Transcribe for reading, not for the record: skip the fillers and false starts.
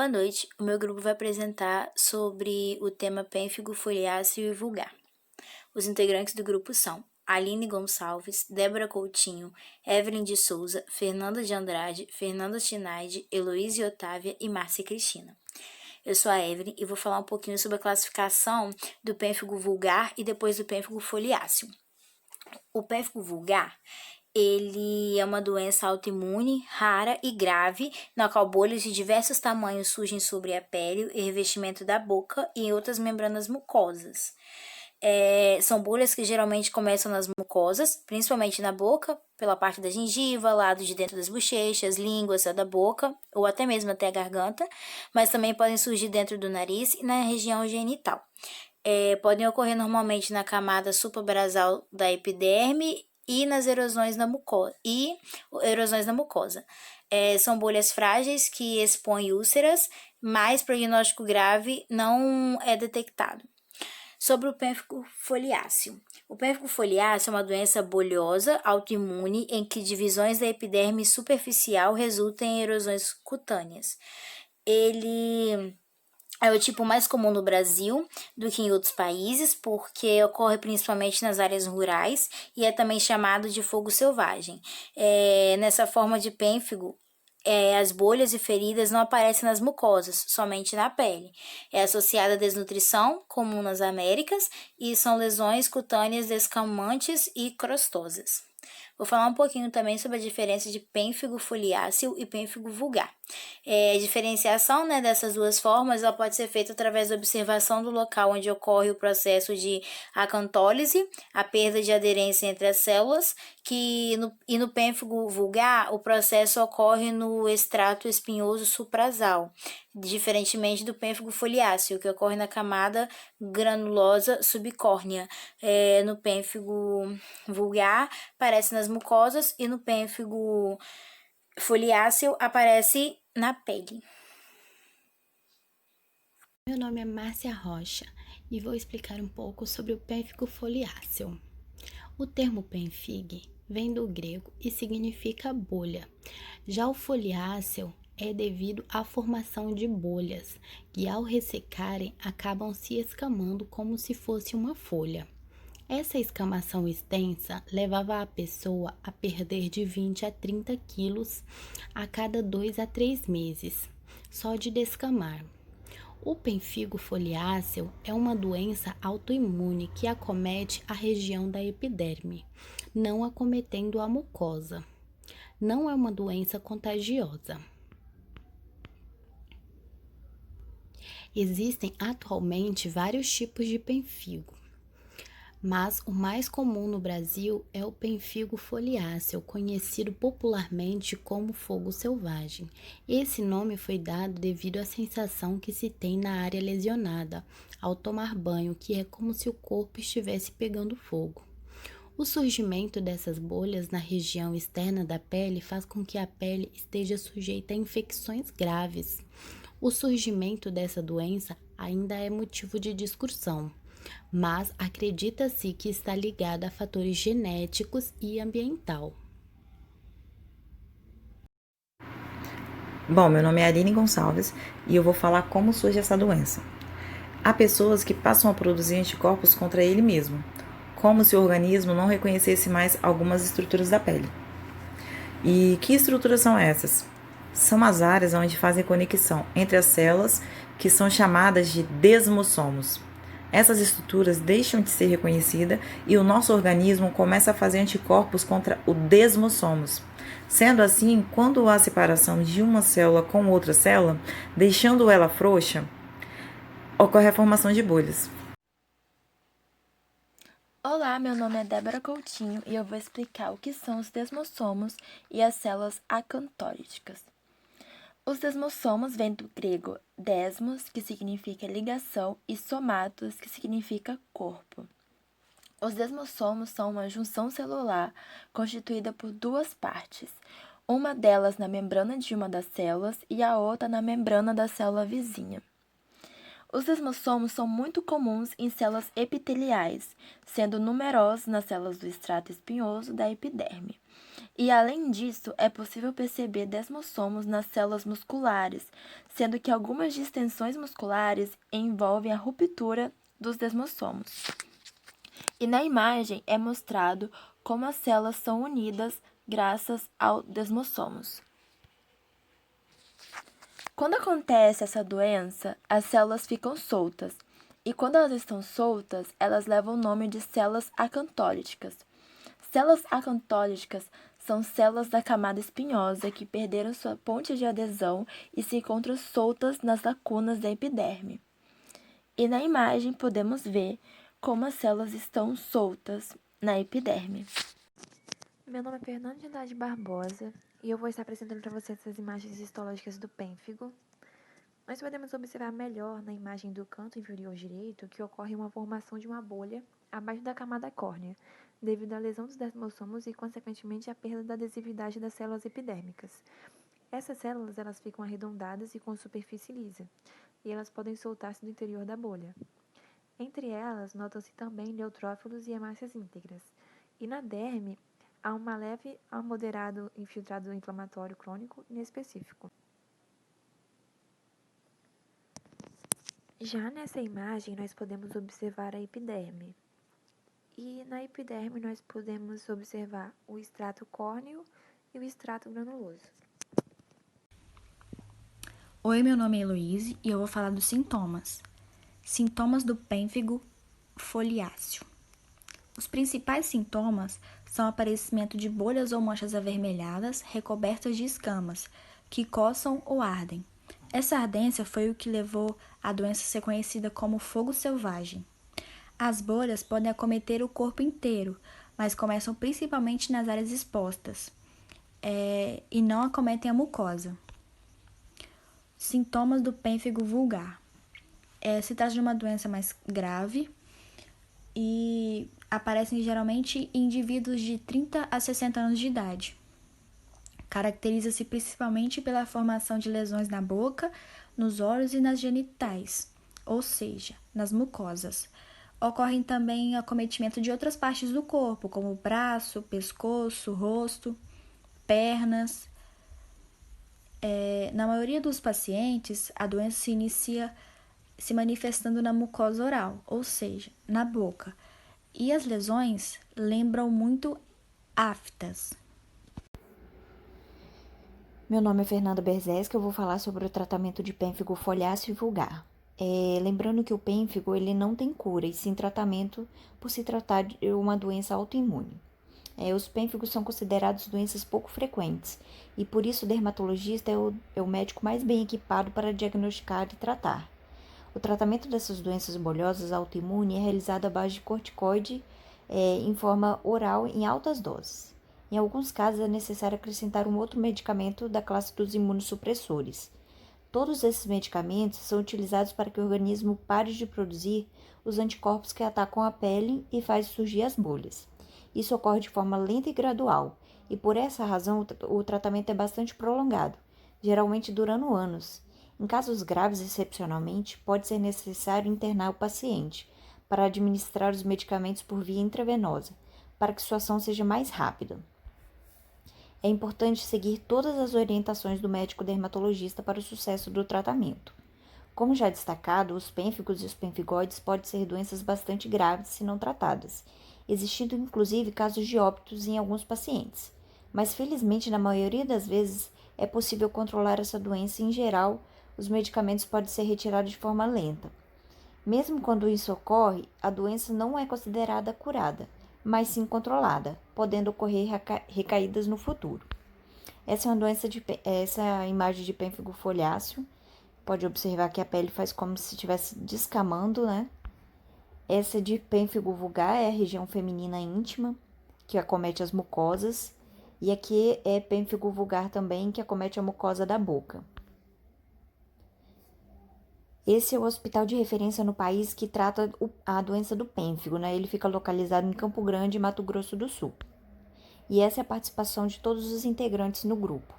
Boa noite, o meu grupo vai apresentar sobre o tema pênfigo, foliáceo e vulgar. Os integrantes do grupo são Aline Gonçalves, Débora Coutinho, Evelyn de Souza, Fernanda de Andrade, Fernanda Schneide, Heloísa Otávia e Márcia Cristina. Eu sou a Evelyn e vou falar um pouquinho sobre a classificação do pênfigo vulgar e depois do pênfigo foliáceo. O pênfigo vulgar, ele é uma doença autoimune, rara e grave, na qual bolhas de diversos tamanhos surgem sobre a pele e revestimento da boca e em outras membranas mucosas. São bolhas que geralmente começam nas mucosas, principalmente na boca, pela parte da gengiva, lado de dentro das bochechas, língua, céu da boca, ou até mesmo até a garganta, mas também podem surgir dentro do nariz e na região genital. Podem ocorrer normalmente na camada suprabasal da epiderme e nas erosões na mucosa. São bolhas frágeis que expõem úlceras, mas prognóstico grave não é detectado. Sobre o pênfigo foliáceo. O pênfigo foliáceo é uma doença bolhosa, autoimune, em que divisões da epiderme superficial resultam em erosões cutâneas. Ele é o tipo mais comum no Brasil do que em outros países, porque ocorre principalmente nas áreas rurais e é também chamado de fogo selvagem. Nessa forma de pênfigo, as bolhas e feridas não aparecem nas mucosas, somente na pele. É associada à desnutrição, comum nas Américas, e são lesões cutâneas descamantes e crostosas. Vou falar um pouquinho também sobre a diferença de pênfigo foliáceo e pênfigo vulgar. A diferenciação, dessas duas formas ela pode ser feita através da observação do local onde ocorre o processo de acantólise, a perda de aderência entre as células, e no pênfigo vulgar o processo ocorre no extrato espinhoso suprasal, diferentemente do pênfigo foliáceo, que ocorre na camada granulosa subcórnea. No pênfigo vulgar aparece nas mucosas e no pênfigo foliáceo aparece na pele. Meu nome é Márcia Rocha e vou explicar um pouco sobre o pênfigo foliáceo. O termo pênfig vem do grego e significa bolha. Já o foliáceo é devido à formação de bolhas, que ao ressecarem acabam se escamando como se fosse uma folha. Essa escamação extensa levava a pessoa a perder de 20 a 30 quilos a cada 2 a 3 meses, só de descamar. O pênfigo foliáceo é uma doença autoimune que acomete a região da epiderme, não acometendo a mucosa. Não é uma doença contagiosa. Existem atualmente vários tipos de pênfigo, mas o mais comum no Brasil é o pênfigo foliáceo, conhecido popularmente como fogo selvagem. Esse nome foi dado devido à sensação que se tem na área lesionada ao tomar banho, que é como se o corpo estivesse pegando fogo. O surgimento dessas bolhas na região externa da pele faz com que a pele esteja sujeita a infecções graves. O surgimento dessa doença ainda é motivo de discussão, mas acredita-se que está ligada a fatores genéticos e ambiental. Bom, meu nome é Aline Gonçalves e eu vou falar como surge essa doença. Há pessoas que passam a produzir anticorpos contra ele mesmo, como se o organismo não reconhecesse mais algumas estruturas da pele. E que estruturas são essas? São as áreas onde fazem conexão entre as células, que são chamadas de desmossomos. Essas estruturas deixam de ser reconhecidas e o nosso organismo começa a fazer anticorpos contra o desmossomos. Sendo assim, quando há separação de uma célula com outra célula, deixando ela frouxa, ocorre a formação de bolhas. Olá, meu nome é Débora Coutinho e eu vou explicar o que são os desmossomos e as células acantóliticas. Os desmossomos vêm do grego desmos, que significa ligação, e somatos, que significa corpo. Os desmossomos são uma junção celular constituída por duas partes, uma delas na membrana de uma das células e a outra na membrana da célula vizinha. Os desmossomos são muito comuns em células epiteliais, sendo numerosos nas células do extrato espinhoso da epiderme. E, além disso, é possível perceber desmossomos nas células musculares, sendo que algumas distensões musculares envolvem a ruptura dos desmossomos. E na imagem é mostrado como as células são unidas graças ao desmossomos. Quando acontece essa doença, as células ficam soltas, e quando elas estão soltas, elas levam o nome de células acantolíticas. Células acantolíticas são células da camada espinhosa que perderam sua ponte de adesão e se encontram soltas nas lacunas da epiderme. E na imagem podemos ver como as células estão soltas na epiderme. Meu nome é Fernanda de Andrade Barbosa e eu vou estar apresentando para vocês essas imagens histológicas do pênfigo. Nós podemos observar melhor na imagem do canto inferior direito que ocorre uma formação de uma bolha abaixo da camada córnea, devido à lesão dos desmossomos e, consequentemente, à perda da adesividade das células epidérmicas. Essas células elas ficam arredondadas e com superfície lisa, e elas podem soltar-se do interior da bolha. Entre elas, notam-se também neutrófilos e hemácias íntegras. E na derme, há uma leve a moderado infiltrado inflamatório crônico inespecífico. Já nessa imagem, nós podemos observar a epiderme. E na epiderme, nós podemos observar o extrato córneo e o extrato granuloso. Oi, meu nome é Heloíse e eu vou falar dos sintomas. Sintomas do pênfigo foliáceo. Os principais sintomas são o aparecimento de bolhas ou manchas avermelhadas recobertas de escamas, que coçam ou ardem. Essa ardência foi o que levou a doença a ser conhecida como fogo selvagem. As bolhas podem acometer o corpo inteiro, mas começam principalmente nas áreas expostas e não acometem a mucosa. Sintomas do pênfigo vulgar. Se trata de uma doença mais grave e aparecem geralmente em indivíduos de 30 a 60 anos de idade. Caracteriza-se principalmente pela formação de lesões na boca, nos olhos e nas genitais, ou seja, nas mucosas. Ocorrem também acometimento de outras partes do corpo, como braço, pescoço, rosto, pernas. Na maioria dos pacientes, a doença se inicia se manifestando na mucosa oral, ou seja, na boca. E as lesões lembram muito aftas. Meu nome é Fernanda Berzés, eu vou falar sobre o tratamento de pênfigo foliáceo e vulgar. Lembrando que o pênfigo ele não tem cura, e sim tratamento por se tratar de uma doença autoimune. Os pênfigos são considerados doenças pouco frequentes, e por isso o dermatologista é o médico mais bem equipado para diagnosticar e tratar. O tratamento dessas doenças bolhosas autoimunes é realizado à base de corticoide em forma oral em altas doses. Em alguns casos é necessário acrescentar um outro medicamento da classe dos imunossupressores. Todos esses medicamentos são utilizados para que o organismo pare de produzir os anticorpos que atacam a pele e faz surgir as bolhas. Isso ocorre de forma lenta e gradual, e por essa razão o tratamento é bastante prolongado, geralmente durando anos. Em casos graves, excepcionalmente, pode ser necessário internar o paciente para administrar os medicamentos por via intravenosa, para que sua ação seja mais rápida. É importante seguir todas as orientações do médico dermatologista para o sucesso do tratamento. Como já destacado, os pênfigos e os pênfigoides podem ser doenças bastante graves se não tratadas, existindo inclusive casos de óbitos em alguns pacientes. Mas felizmente, na maioria das vezes, é possível controlar essa doença e, em geral, os medicamentos podem ser retirados de forma lenta. Mesmo quando isso ocorre, a doença não é considerada curada, mas sim controlada, podendo ocorrer recaídas no futuro. Essa é essa imagem de pênfigo foliáceo. Pode observar que a pele faz como se estivesse descamando, né? Essa de pênfigo vulgar é a região feminina íntima, que acomete as mucosas. E aqui é pênfigo vulgar também, que acomete a mucosa da boca. Esse é o hospital de referência no país que trata a doença do pênfigo, né? Ele fica localizado em Campo Grande, Mato Grosso do Sul. E essa é a participação de todos os integrantes no grupo.